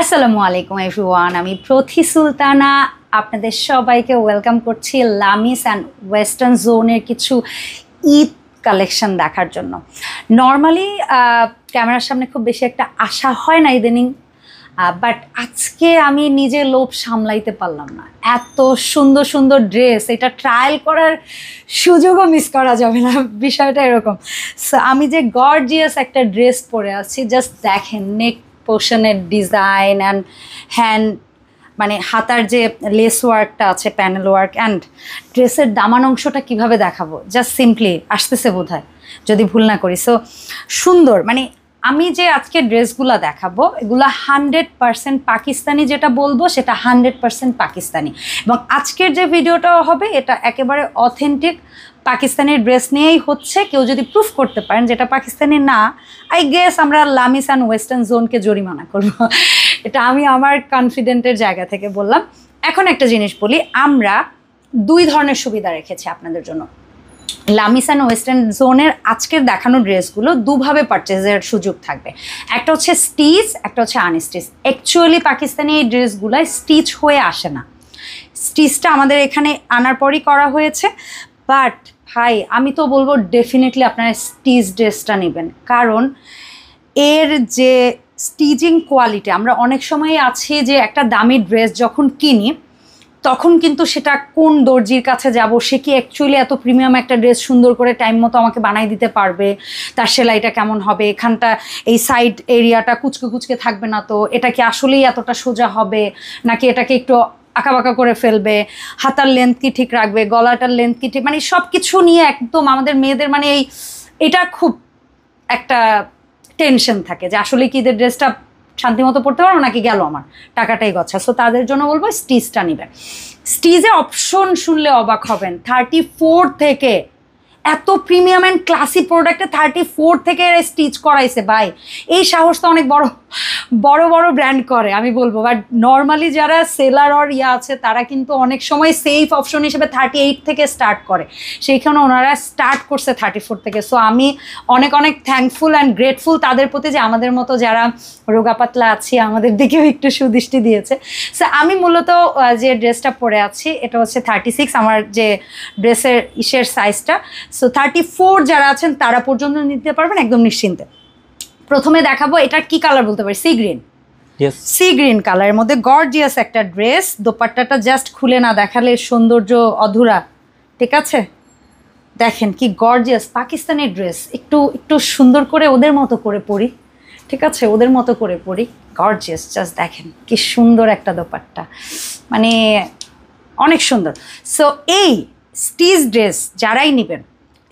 আসসালামু আলাইকুম এভরিওয়ান, আমি প্রথি সুলতানা আপনাদের সবাইকে ওয়েলকাম করছি লামিস অ্যান্ড ওয়েস্টার্ন জোনের কিছু ঈদ কালেকশন দেখার জন্য। নর্মালি ক্যামেরার সামনে খুব বেশি একটা আশা হয় না ইদানিং, বাট আজকে আমি নিজে লোভ সামলাইতে পারলাম না। এত সুন্দর সুন্দর ড্রেস, এটা ট্রায়াল করার সুযোগও মিস করা যাবে না, বিষয়টা এরকম। সো আমি যে গর্জিয়াস একটা ড্রেস পরে আছি, জাস্ট দেখেন নেক পোর্শনের ডিজাইন অ্যান্ড হ্যান্ড মানে হাতার যে লেস ওয়ার্কটা আছে, প্যানেল ওয়ার্ক, অ্যান্ড ড্রেসের দামান অংশটা কীভাবে দেখাবো, জাস্ট সিম্পলি আসতেছে বোধহয় যদি ভুল না করি। সো সুন্দর, মানে আমি যে আজকে ড্রেসগুলো দেখাবো এগুলো 100% পাকিস্তানি, যেটা বলবো সেটা 100% পাকিস্তানি। এবং আজকের যে ভিডিওটা হবে এটা একেবারে অথেন্টিক পাকিস্তানি ড্রেস নিয়েই হচ্ছে। কেউ যদি প্রুফ করতে পারেন যেটা পাকিস্তানি না, আই গেস আমরা লামিস অ্যান্ড ওয়েস্টার্ন জোনকে জরিমানা করব। এটা আমি আমার কনফিডেন্টের জায়গা থেকে বললাম। এখন একটা জিনিস বলি, আমরা দুই ধরনের সুবিধা রেখেছি আপনাদের জন্য। লামিস অ্যান্ড ওয়েস্টার্ন জোনের আজকের দেখানো ড্রেসগুলো দুভাবে পারচেজের সুযোগ থাকবে। একটা হচ্ছে স্টিচ, একটা হচ্ছে আনস্টিচ। অ্যাকচুয়ালি পাকিস্তানি এই ড্রেসগুলো স্টিচ হয়ে আসে না, স্টিচটা আমাদের এখানে আনার পরই করা হয়েছে। বাট ভাই আমি তো বলবো ডেফিনেটলি আপনারা স্টিচ ড্রেসটা নেবেন, কারণ এর যে স্টিচিং কোয়ালিটি, আমরা অনেক সময় আছি যে একটা দামি ড্রেস যখন কিনি তখন কিন্তু সেটা কোন দর্জির কাছে যাব, সে কি অ্যাকচুয়ালি এত প্রিমিয়াম একটা ড্রেস সুন্দর করে টাইম মতো আমাকে বানাই দিতে পারবে, তার সেলাইটা কেমন হবে, এখানটা এই সাইড এরিয়াটা কুচকে কুচকে থাকবে না তো, এটা কি আসলেই এতটা সোজা হবে নাকি এটাকে একটু আঁকাবাঁকা করে ফেলবে, হাতার লেন্থ কি ঠিক রাখবে, গলাটার লেন্থ কি ঠিক, মানে সব কিছু নিয়ে একদম আমাদের মেয়েদের মানে এটা খুব একটা টেনশন থাকে যে আসলে কি এদের ড্রেসটা শান্তিমতো পড়তে পারবো নাকি গেল আমার টাকাটাই গচ্ছা। সো তাদের জন্য বলবো স্টিচটা নেবেন। স্টিচে অপশন শুনলে অবাক হবেন, 34 থেকে, এত প্রিমিয়াম অ্যান্ড ক্লাসি প্রোডাক্টে 34 থেকে স্টিচ করাইছে ভাই। এই সাহস তো অনেক বড় বড় বড় ব্র্যান্ড করে আমি বলবো, বাট নর্মালি যারা সেলার অর আছে তারা কিন্তু অনেক সময় সেফ অপশন হিসেবে 38 থেকে স্টার্ট করে, সেইখানে ওনারা স্টার্ট করছে 34 থেকে। সো আমি অনেক অনেক থ্যাঙ্কফুল অ্যান্ড গ্রেটফুল তাদের প্রতি যে আমাদের মতো যারা রোগা পাতলা আছি আমাদের দিকেও একটু সুদৃষ্টি দিয়েছে। সো আমি মূলত যে ড্রেসটা পরে আছি এটা হচ্ছে 36, আমার যে ড্রেসের ইসের সাইজটা। সো 34 যারা আছেন তারা পর্যন্ত নিতে পারবেন একদম নিশ্চিন্তে। প্রথমে দেখাবো এটা কি কালার বলতে পারি, সি গ্রিন। সি গ্রিন কালারের মধ্যে গর্জিয়াস একটা ড্রেস। দোপাট্টাটা জাস্ট খুলে না দেখালে সৌন্দর্য অধুরা, ঠিক আছে? দেখেন কি গর্জিয়াস পাকিস্তানি ড্রেস, একটু একটু সুন্দর করে ওদের মতো করে পরি, ঠিক আছে? ওদের মতো করে পরি, গর্জিয়াস। জাস্ট দেখেন কি সুন্দর একটা দোপাট্টা, মানে অনেক সুন্দর। সো এই স্টিচ ড্রেস যারাই নেবেন,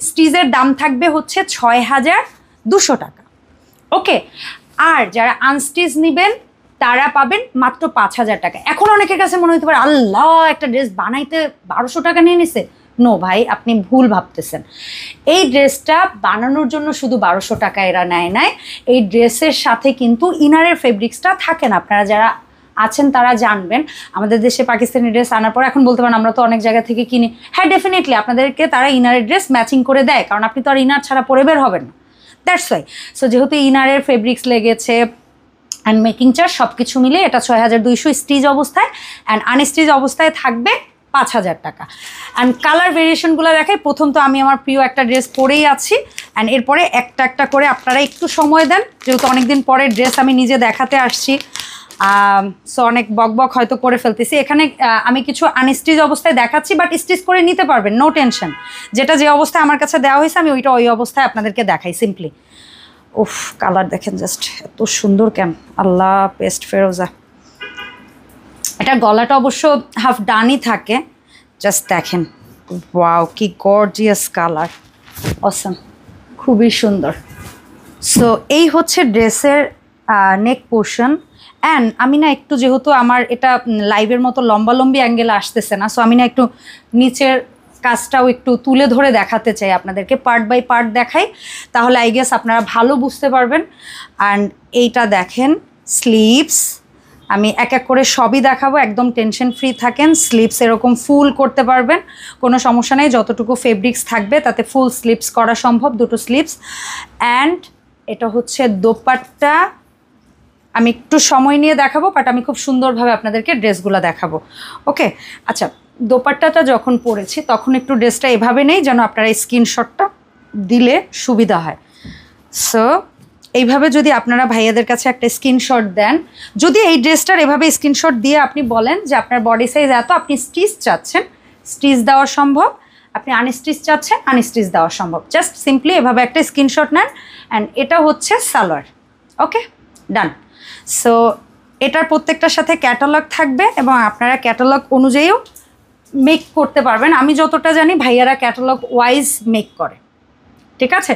স্টিচের দাম থাকবে হচ্ছে 6200 টাকা, ওকে? আর যারা আনস্টিচ নেবেন তারা পাবেন মাত্র 5000 টাকা। এখন অনেকের কাছে মনে হতে পারে আল্লাহ একটা ড্রেস বানাইতে 1200 টাকা নিয়ে নিছে। নো ভাই, আপনি ভুল ভাবতেছেন। এই ড্রেসটা বানানোর জন্য শুধু 1200 টাকা এরা নেয়। এই ড্রেসের সাথে কিন্তু ইনারের ফেব্রিক্সটা থাকে না। আপনারা যারা আছেন তারা জানবেন, আমাদের দেশে পাকিস্তানি ড্রেস আনার পর এখন বলতে পারেন আমরা তো অনেক জায়গা থেকে কিনি। হ্যাঁ, ডেফিনেটলি আপনাদেরকে তারা ইনারের ড্রেস ম্যাচিং করে দেয়, কারণ আপনি তো আর ইনার ছাড়া পরে বের হবেন না, দ্যাটস ওয়াই। সো যেহেতু ইনারের ফেব্রিক্স লেগেছে অ্যান্ড মেকিং চার্জ সব কিছু মিলে এটা 6200 স্টিচ অবস্থায়, অ্যান্ড আনস্টিচ অবস্থায় থাকবে 5000 টাকা। অ্যান্ড কালার ভেরিয়েশনগুলো দেখাই। প্রথম তো আমি আমার প্রিয় একটা ড্রেস পরেই আছি, অ্যান্ড এরপরে একটা একটা করে আপনারা একটু সময় দেন, যেহেতু অনেকদিন পরে ড্রেস আমি নিজে দেখাতে আসছি। সো অনেক বক হয়তো করে ফেলতেছি। এখানে আমি কিছু আনস্টিচ অবস্থায় দেখাচ্ছি, বাট স্টিচ করে নিতে পারবেন, নো টেনশন। যেটা যে অবস্থায় আমার কাছে দেওয়া হয়েছে আমি ওই অবস্থায় আপনাদেরকে দেখাই সিম্পলি। উফ, কালার দেখেন জাস্ট এত সুন্দর কেন, আল্লাহ পেস্ট ফেরোজা। এটা গলাটা অবশ্য হাফ ডানই থাকে, জাস্ট দেখেন ওয়াও কি গর্জিয়াস কালার, অসম, খুবই সুন্দর। সো এই হচ্ছে ড্রেসের নেক পোর্শন। অ্যান্ড আমি না একটু, যেহেতু আমার এটা লাইভের মতো লম্বালম্বি অ্যাঙ্গেলে আসতেছে না, সো আমি না একটু নিচের কাজটাও একটু তুলে ধরে দেখাতে চাই আপনাদেরকে, পার্ট বাই পার্ট দেখাই, তাহলে আই গেস আপনারা ভালো বুঝতে পারবেন। অ্যান্ড এইটা দেখেন স্লিভস, আমি এক এক করে সবই দেখাবো, একদম টেনশন ফ্রি থাকেন। স্লিভস এরকম ফুল করতে পারবেন, কোনো সমস্যা নেই, যতটুকু ফেব্রিক্স থাকবে তাতে ফুল স্লিভস করা সম্ভব, দুটো স্লিভস। অ্যান্ড এটা হচ্ছে দোপাট্টা, আমি একটু সময় নিয়ে দেখাবো, বাট আমি খুব সুন্দরভাবে আপনাদেরকে ড্রেসগুলো দেখাবো। ওকে, আচ্ছা, দোপাট্টাটা যখন পরেছি তখন একটু ড্রেসটা এভাবে নেই যেন আপনারা এই স্ক্রিনশটটা দিলে সুবিধা হয়। সো এইভাবে যদি আপনারা ভাইয়াদের কাছে একটা স্ক্রিনশট দেন, যদি এই ড্রেসটার এভাবে স্ক্রিনশট দিয়ে আপনি বলেন যে আপনার বডি সাইজ এত, আপনি স্টিচ চাচ্ছেন, স্টিচ দেওয়া সম্ভব, আপনি আনস্টিচ চাচ্ছেন, আনস্টিচ দেওয়া সম্ভব, জাস্ট সিম্পলি এভাবে একটা স্ক্রিনশট নেন। অ্যান্ড এটা হচ্ছে সালোয়ার। ওকে, ডান। সো এটার প্রত্যেকটার সাথে ক্যাটালগ থাকবে এবং আপনারা ক্যাটালগ অনুযায়ীও মেক করতে পারবেন। আমি যতটা জানি ভাইয়ারা ক্যাটালগ ওয়াইজ মেক করে, ঠিক আছে।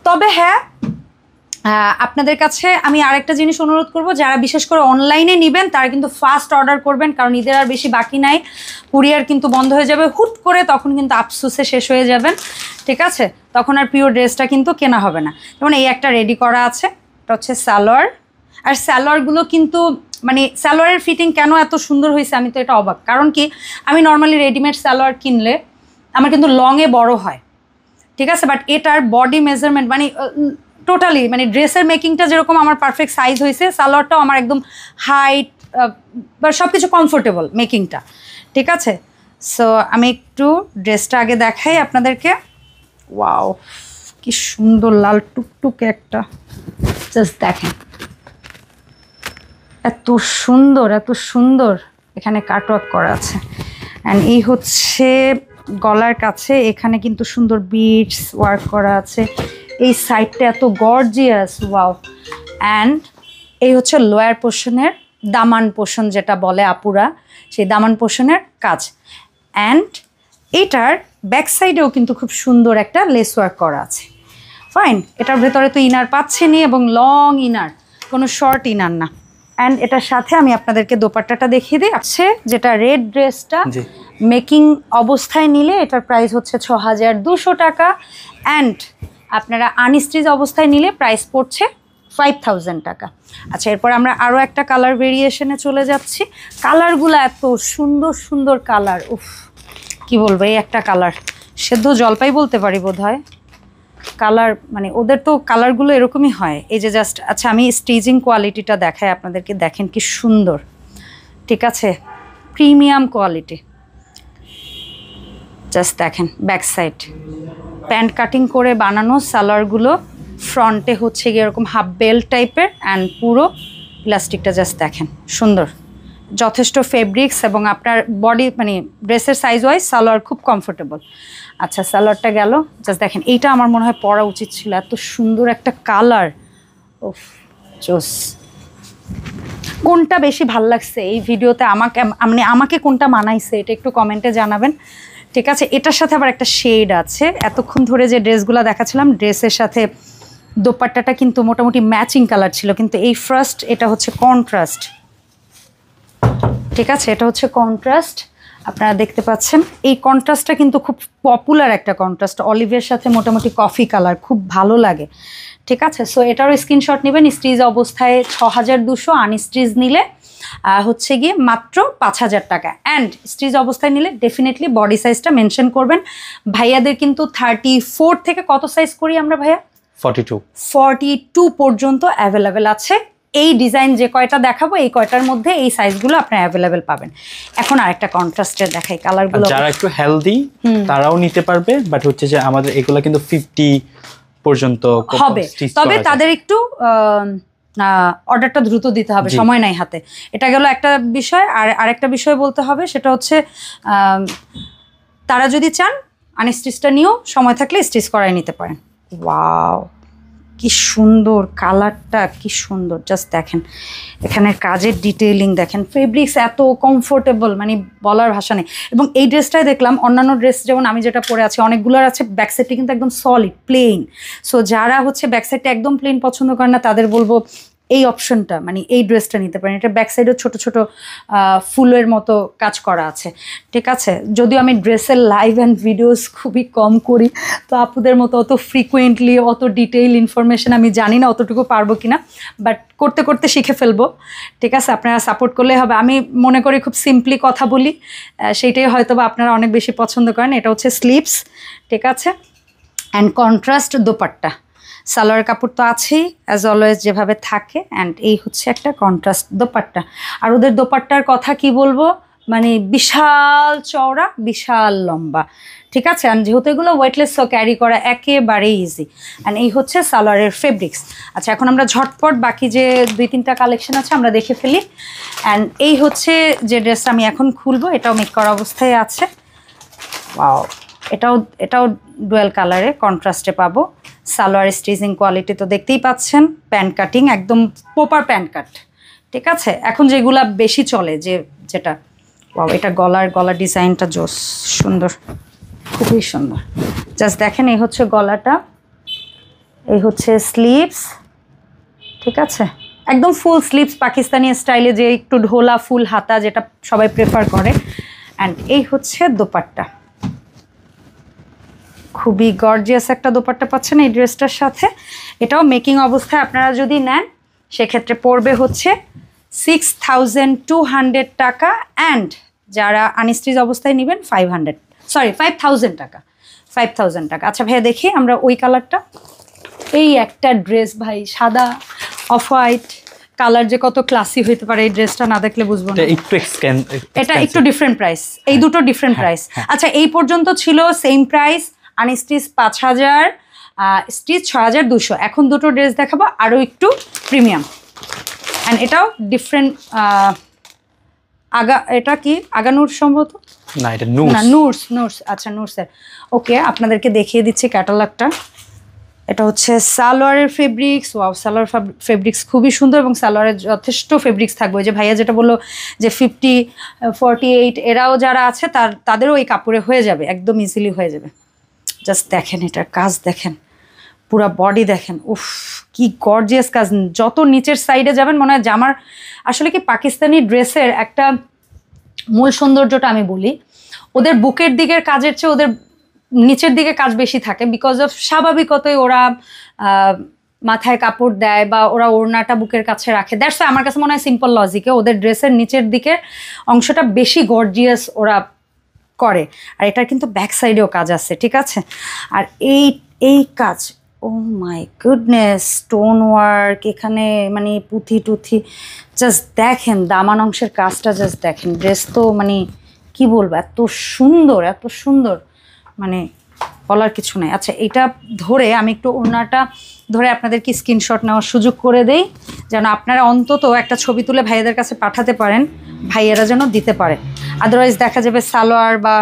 তবে হ্যাঁ, আপনাদের কাছে আমি আরেকটা জিনিস অনুরোধ করব, যারা বিশেষ করে অনলাইনে নেবেন তারা কিন্তু ফাস্ট অর্ডার করবেন, কারণ ঈদের আর বেশি বাকি নাই, কুরিয়ার কিন্তু বন্ধ হয়ে যাবে হুট করে, তখন কিন্তু আফসোসে শেষ হয়ে যাবেন, ঠিক আছে। তখন আর পিওর ড্রেসটা কিন্তু কেনা হবে না। যেমন এই একটা রেডি করা আছে, এটা হচ্ছে সালোয়ার। আর সালোয়ারগুলো কিন্তু মানে সালোয়ারের ফিটিং কেন এত সুন্দর হয়েছে আমি তো এটা অবাক। কারণ কি, আমি নর্মালি রেডিমেড সালোয়ার কিনলে আমার কিন্তু লংয়ে বড় হয়, ঠিক আছে, বাট এটার বডি মেজারমেন্ট মানে টোটালি মানে ড্রেসের মেকিংটা যেরকম আমার পারফেক্ট সাইজ হয়েছে, সালোয়ারটাও আমার একদম হাইট বা সব কিছু কমফোর্টেবল মেকিংটা, ঠিক আছে। সো আমি একটু ড্রেসটা আগে দেখাই আপনাদেরকে। ওয়াও, কি সুন্দর লাল টুকটুকে একটা, জাস্ট দেখেন, এত সুন্দর এত সুন্দর এখানে কাটওয়ার্ক করা আছে। অ্যান্ড এই হচ্ছে গলার কাছে, এখানে কিন্তু সুন্দর বিটস ওয়ার্ক করা আছে, এই সাইডটা এত গর্জিয়াস, ওয়াও। অ্যান্ড এই হচ্ছে লোয়ার পোর্শনের দামান পোর্শন যেটা বলে আপুরা, সেই দামান পোর্শনের কাজ। অ্যান্ড এটার ব্যাক সাইডেও কিন্তু খুব সুন্দর একটা লেস ওয়ার্ক করা আছে। ফাইন, এটার ভেতরে তো ইনার পাচ্ছেনই এবং লং ইনার, কোনো শর্ট ইনার না। অ্যান্ড এটার সাথে আমি আপনাদেরকে দোপাট্টাটা দেখিয়ে দিই। আছে যেটা রেড ড্রেসটা মেকিং অবস্থায় নিলে এটার প্রাইস হচ্ছে ৬,২০০ টাকা। অ্যান্ড আপনারা আনস্টিচ অবস্থায় নিলে প্রাইস পড়ছে 5,000 টাকা। আচ্ছা, এরপর আমরা আরও একটা কালার ভেরিয়েশনে চলে যাচ্ছি। কালারগুলো এত সুন্দর সুন্দর কালার, উফ কি বলবো, এই একটা কালার সেদ্ধ জলপাই বলতে পারি বোধ হয় কালার, মানে ওদের তো কালারগুলো এরকমই হয়। এই যে জাস্ট, আচ্ছা আমি স্টিচিং কোয়ালিটিটা দেখাই আপনাদেরকে, দেখেন কি সুন্দর, ঠিক আছে, প্রিমিয়াম কোয়ালিটি। জাস্ট দেখেন ব্যাক সাইড প্যান্ট কাটিং করে বানানো সালোয়ারগুলো, ফ্রন্টে হচ্ছে গিয়ে এরকম হাফ বেল্ট টাইপের, অ্যান্ড পুরো ইলাস্টিকটা জাস্ট দেখেন সুন্দর, যথেষ্ট ফেব্রিক্স এবং আপনার বডি মানে ড্রেসের সাইজ ওয়াইজ সালোয়ার খুব কমফোর্টেবল। আচ্ছা, সালোয়ারটা গেল, জাস্ট দেখেন এইটা আমার মনে হয় পরা উচিত ছিল, এত সুন্দর একটা কালার, ওফ জোস। কোনটা বেশি ভাল লাগছে এই ভিডিওতে, আমাকে কোনটা মানাইছে এটা একটু কমেন্টে জানাবেন, ঠিক আছে। এটার সাথে আবার একটা শেড আছে, এতক্ষণ ধরে যে ড্রেসগুলো দেখাচ্ছিলাম ড্রেসের সাথে দোপাট্টাটা কিন্তু মোটামুটি ম্যাচিং কালার ছিল, কিন্তু এই ফার্স্ট এটা হচ্ছে কন্ট্রাস্ট, ঠিক আছে, এটা হচ্ছে কন্ট্রাস্ট। আপনারা দেখতে পাচ্ছেন এই কন্ট্রাস্টটা কিন্তু খুব পপুলার একটা কন্ট্রাস্ট, অলিভের সাথে মোটামুটি কফি কালার, খুব ভালো লাগে, ঠিক আছে। সো এটারও স্ক্রিনশট নেবেন। স্টিচ অবস্থায় ৬,২০০, আনস্টিচ নিলে হচ্ছে গিয়ে মাত্র ৫,০০০ টাকা। অ্যান্ড স্টিচ অবস্থায় নিলে ডেফিনেটলি বডি সাইজটা মেনশন করবেন। ভাইয়াদের কিন্তু 34 থেকে কত সাইজ করি আমরা ভাইয়া? 42 পর্যন্ত অ্যাভেলেবেল আছে। এই ডিজাইন যে কয়টা দেখাবো এই কয়টার মধ্যে এই সাইজগুলো আপনি অ্যাভেলেবেল পাবেন। এখন আরেকটা কন্ট্রাস্টের দেখাই, কালারগুলো যারা একটু হেলদি তারাও নিতে পারবে, বাট হচ্ছে যে আমাদের এগুলো কিন্তু 50 পর্যন্ত হবে, তবে তাদের একটু অর্ডারটা দ্রুত দিতে হবে, সময় নাই হাতে। এটা গেল একটা বিষয়। আর আরেকটা বিষয় বলতে হবে, সেটা হচ্ছে তারা যদি চান আনস্টিচটা নিয়েও সময় থাকলে স্টিচ করাই নিতে পারেন। ওয়াও, কি সুন্দর কালারটা, কি সুন্দর, জাস্ট দেখেন এখানের কাজের ডিটেইলিং দেখেন, ফেব্রিক্স এত কমফোর্টেবল মানে বলার ভাষা নেই। এবং এই ড্রেসটাই দেখলাম, অন্যান্য ড্রেস যেমন আমি যেটা পরে আছি অনেকগুলোর আছে ব্যাক সাইডটা কিন্তু একদম সলিড প্লেন। সো যারা হচ্ছে ব্যাক সাইডটা একদম প্লেন পছন্দ করে না তাদের বলবো এই অপশনটা মানে এই ড্রেসটা নিতে পারেন। এটা ব্যাক সাইডেও ছোট ছোট ফুলের মতো কাজ করা আছে, ঠিক আছে। যদিও আমি ড্রেসের লাইভ অ্যান্ড ভিডিওস খুবই কম করি, তো আপুদের মতো অত ফ্রিকুয়েন্টলি অত ডিটেইল ইনফরমেশন আমি জানি না অতটুকু পারবো কিনা, বাট করতে করতে শিখে ফেলবো, ঠিক আছে। আপনারা সাপোর্ট করলে হবে। আমি মনে করি খুব সিম্পলি কথা বলি, সেইটাই হয়তো বা আপনারা অনেক বেশি পছন্দ করেন। এটা হচ্ছে স্লিভস, ঠিক আছে, অ্যান্ড কন্ট্রাস্ট দোপাট্টা, সালোয়ার কাপড় তো আছেই অ্যাজ অলওয়েজ যেভাবে থাকে, অ্যান্ড এই হচ্ছে একটা কন্ট্রাস্ট দোপাট্টা। আর ওদের দোপাট্টার কথা কি বলবো, মানে বিশাল চওড়া, বিশাল লম্বা, ঠিক আছে। অ্যান্ড যেহেতু এগুলো ওয়েটলেস, সো ক্যারি করা একেবারে ইজি। অ্যান্ড এই হচ্ছে সালোয়ারের ফেব্রিক্স। আচ্ছা, এখন আমরা ঝটপট বাকি যে 2-3টা কালেকশন আছে আমরা দেখে ফেলি। অ্যান্ড এই হচ্ছে যে ড্রেসটা আমি এখন খুলবো, এটাও মেক করা অবস্থায় আছে। ওয়াও, এটাও ডুয়েল কালারে কন্ট্রাস্টে পাবো। সালোয়ার স্টিচিং কোয়ালিটি তো দেখতেই পাচ্ছেন, প্যান্ট কাটিং একদম প্রপার প্যান্ট কাট, ঠিক আছে। এখন যেগুলা বেশি চলে যেটা ওয়াও, এটা গলার ডিজাইনটা জোস, সুন্দর, খুবই সুন্দর। জাস্ট দেখেন, এই হচ্ছে গলাটা, এই হচ্ছে স্লিভস, ঠিক আছে, একদম ফুল স্লিভস পাকিস্তানি স্টাইলে, যে একটু ঢোলা ফুল হাতা যেটা সবাই প্রেফার করে। অ্যান্ড এই হচ্ছে দোপাট্টা, খুবই গর্জিয়াস একটা দোপাট্টা পাচ্ছেন এই ড্রেসটার সাথে। এটাও মেকিং অবস্থায় আপনারা যদি নেন সেক্ষেত্রে পড়বে হচ্ছে 6200 টাকা, অ্যান্ড যারা আনস্টিচ অবস্থায় নেবেন 5000 টাকা, 5000 টাকা। আচ্ছা ভাইয়া, দেখি আমরা ওই কালারটা, এই একটা ড্রেস ভাই, সাদা অফ হোয়াইট কালার, যে কত ক্লাসি হইতে পারে এই ড্রেসটা না দেখলে বুঝবো না। এটা একটু ডিফারেন্ট প্রাইস, এই দুটো ডিফারেন্ট প্রাইস। আচ্ছা, এই পর্যন্ত ছিল সেম প্রাইস, আনস্টিচ 5000, স্টিচ 6200। এখন দুটো ড্রেস দেখাবো আরও একটু প্রিমিয়াম, অ্যান্ড এটাও ডিফারেন্ট। এটা কি আগানুর সম্ভবত না, এটা নুরস। আচ্ছা, নুরসের। ওকে, আপনাদেরকে দেখিয়ে দিচ্ছি ক্যাটালগটা। এটা হচ্ছে সালোয়ারের ফেব্রিক্স। ওয়াও, সালোয়ার ফেব্রিক্স খুবই সুন্দর, এবং সালোয়ারের যথেষ্ট ফেব্রিক্স থাকবে। যে ভাইয়া যেটা বললো যে 50, 48 এরাও যারা আছে তাদেরও এই কাপড়ে হয়ে যাবে, একদম ইজিলি হয়ে যাবে। জাস্ট দেখেন, এটার কাজ দেখেন, পুরা বডি দেখেন, উফ কি গর্জিয়াস কাজ। যত নিচের সাইডে যাবেন মনে হয় জামার, আসলে কি পাকিস্তানি ড্রেসের একটা মূল সৌন্দর্যটা আমি বলি, ওদের বুকের দিকের কাজের চেয়ে ওদের নিচের দিকে কাজ বেশি থাকে, বিকজ অফ স্বাভাবিকতই ওরা মাথায় কাপড় দেয় বা ওরা ওড়নাটা বুকের কাছে রাখে। দ্যাটস আমার কাছে মনে হয় সিম্পল লজিকে ওদের ড্রেসের নিচের দিকের অংশটা বেশি গর্জিয়াস ওরা করে। আর এটার কিন্তু ব্যাক সাইডেও কাজ আছে, ঠিক আছে। আর এই কাজ, ও মাই গুডনেস, স্টোন ওয়ার্ক এখানে, মানে পুঁথি টুথি, জাস্ট দেখেন দামান অংশের কাজটা, জাস্ট দেখেন। ড্রেস তো মানে কি বলবো, এত সুন্দর, মানে বলার কিছু নেই। আচ্ছা, এটা ধরে আমি একটু ওড়নাটা ধরে আপনাদেরকে স্ক্রিনশট নেওয়ার সুযোগ করে দেই, যেন আপনারা অন্তত একটা ছবি তুলে ভাইয়াদের কাছে পাঠাতে পারেন, ভাইয়েরা যেন দিতে পারে। আদারওয়াইজ দেখা যাবে সালোয়ার বা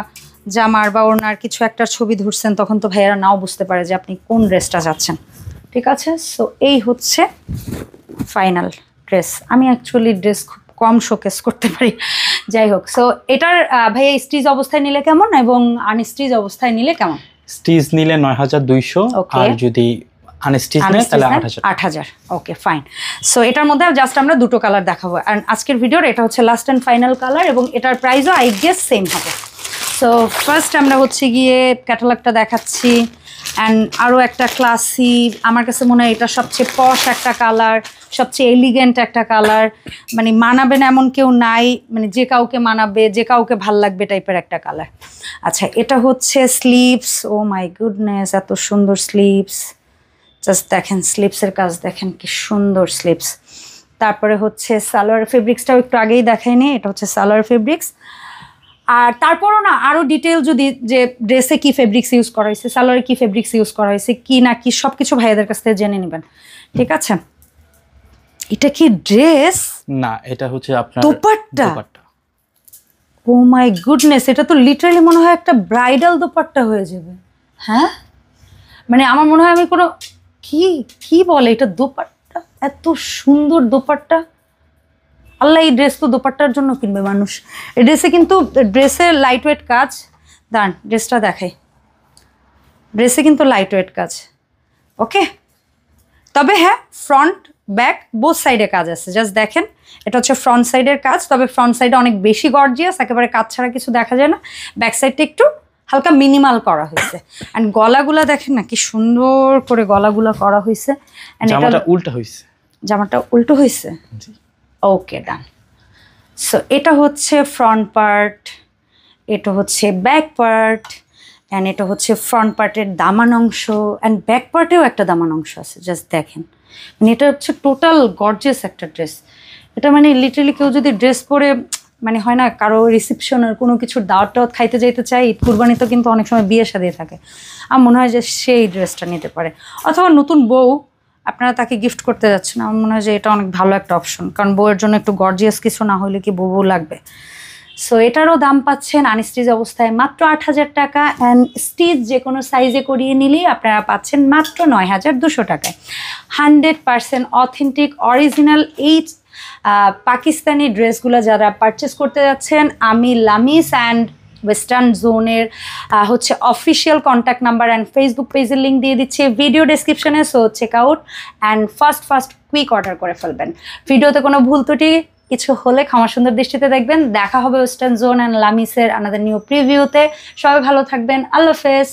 জামার বা ওড়নার কিছু একটা ছবি ধরছেন, তখন তো ভাইয়েরা নাও বুঝতে পারে যে আপনি কোন ড্রেসটা চাচ্ছেন, ঠিক আছে। সো এই হচ্ছে ফাইনাল ড্রেস। আমি অ্যাকচুয়ালি ড্রেস খুব কম শোকেস করতে পারি, যাই হোক। সো এটার ভাইয়া স্টিচ অবস্থায় নিলে কেমন এবং আনস্টিচ অবস্থায় নিলে কেমন? স্টিচ নিলে 9200, আর যদি আনস্টিচ নেয় তাহলে 8000। ওকে, ফাইন। সো এটার মধ্যে জাস্ট আমরা দুটো কালার দেখাবো, আর আজকের ভিডিওর এটা হচ্ছে লাস্ট অ্যান্ড ফাইনাল কালার, এবং এটার প্রাইসও আই গেস সেম হবে। সো ফার্স্ট আমরা হচ্ছে গিয়ে ক্যাটালগটা দেখাচ্ছি, অ্যান্ড আরও একটা ক্লাসি, আমার কাছে মনে হয় এটা সবচেয়ে পশ একটা কালার, সবচেয়ে এলিগেন্ট একটা কালার, মানে মানাবে না এমন কেউ নাই, মানে যে কাউকে মানাবে, যে কাউকে ভাল লাগবে টাইপের একটা কালার। আচ্ছা, এটা হচ্ছে স্লিভস। ও মাই গুডনেস, এত সুন্দর স্লিভস, জাস্ট দেখেন স্লিভসের কাজ দেখেন, কি সুন্দর স্লিভস। তারপরে হচ্ছে সালোয়ার ফেব্রিক্সটাও একটু আগেই দেখাইনি, এটা হচ্ছে সালোয়ার ফেব্রিক্স। আর তারপরও না আরও ডিটেল যদি, যে ড্রেসে কি ফেব্রিক্স ইউজ করা হয়েছে, সালোয়ারে কি ফেব্রিক্স ইউজ করা হয়েছে, কি না কি, সব কিছু ভাইয়াদের কাছ থেকে জেনে নেবেন, ঠিক আছে। এটা কি ড্রেস না, এটা হচ্ছে আপনার দোপাট্টা। ও মাই গুডনেস, এটা তো লিটারালি মনে হয় একটা ব্রাইডাল দোপাট্টা হয়ে যাবে। হ্যাঁ, মানে আমার মনে হয় আমি কোনো কি বলে এটা, দোপাট্টা, এত সুন্দর দোপাট্টা। আল্লাহ, এই ড্রেস তো দোপাট্টার জন্য কিনবে মানুষ। এই ড্রেসে কিন্তু, ড্রেসের লাইট ওয়েট কাজ, দাঁড়ান ড্রেসটা দেখাই, ড্রেসে কিন্তু লাইট ওয়েট কাজ, ওকে। তবে হ্যাঁ, ফ্রন্ট ব্যাক বোথ সাইডে কাজ আছে, জাস্ট দেখেন, এটা হচ্ছে ফ্রন্ট সাইডের কাজ, তবে ফ্রন্ট সাইডে অনেক বেশি গর্জিয়াস, একেবারে কাজ ছাড়া কিছু দেখা যায় না। ব্যাক সাইডটা একটু হালকা মিনিমাল করা হয়েছে, অ্যান্ড গলাগুলা দেখেন না কি সুন্দর করে গলাগুলা করা হয়েছে। জামাটা উল্টো হয়েছে, জামাটা উল্টো হয়েছে, ওকে ডান। সো এটা হচ্ছে ফ্রন্ট পার্ট, এটা হচ্ছে ব্যাক পার্ট, অ্যান্ড এটা হচ্ছে ফ্রন্ট পার্টের দামান অংশ, অ্যান্ড ব্যাক পার্টেও একটা দামান অংশ আছে, জাস্ট দেখেন। মানে এটা হচ্ছে টোটাল গর্জিয়াস একটা ড্রেস। এটা মানে লিটারালি কেউ যদি ড্রেস পরে মানে হয় না কারো রিসেপশনের কোনো কিছুর দাওয়াত টাওয়াত খাইতে যাইতে চাই, ঈদ কুরবানি তো কিন্তু অনেক সময় বিয়ে শাদী থাকে, আমার মনে হয় যে সেই ড্রেসটা নিতে পারে। অথবা নতুন বউ আপনারা তাকে গিফট করতে যাচ্ছেন, আমার মনে হয় যে এটা অনেক ভালো একটা অপশন, কারণ বউয়ের জন্য একটু গর্জিয়াস কিছু না হলে কি বউ লাগবে। সো এটারও দাম পাচ্ছেন আনস্টিচ অবস্থায় মাত্র 8,000 টাকা, অ্যান্ড স্টিচ যে কোনো সাইজে করিয়ে নিলেই আপনারা পাচ্ছেন মাত্র 9,200 টাকায়। 100% অথেন্টিক অরিজিনাল এই পাকিস্তানি ড্রেসগুলো যারা পারচেস করতে যাচ্ছেন, আমি লামিস অ্যান্ড ওয়েস্টার্ন জোনের হচ্ছে official contact number and Facebook পেজের লিঙ্ক দিয়ে দিচ্ছি ভিডিও ডেসক্রিপশনে। So check out and first quick order করে ফেলবেন। ভিডিওতে কোনো ভুল ত্রুটি কিছু হলে ক্ষমা সুন্দর দৃষ্টিতে দেখবেন। দেখা হবে ওয়েস্টার্ন জোন অ্যান্ড লামিসের আনাদার নিউ প্রিভিউতে। সবাই ভালো থাকবেন, আল্লাহ হাফেজ।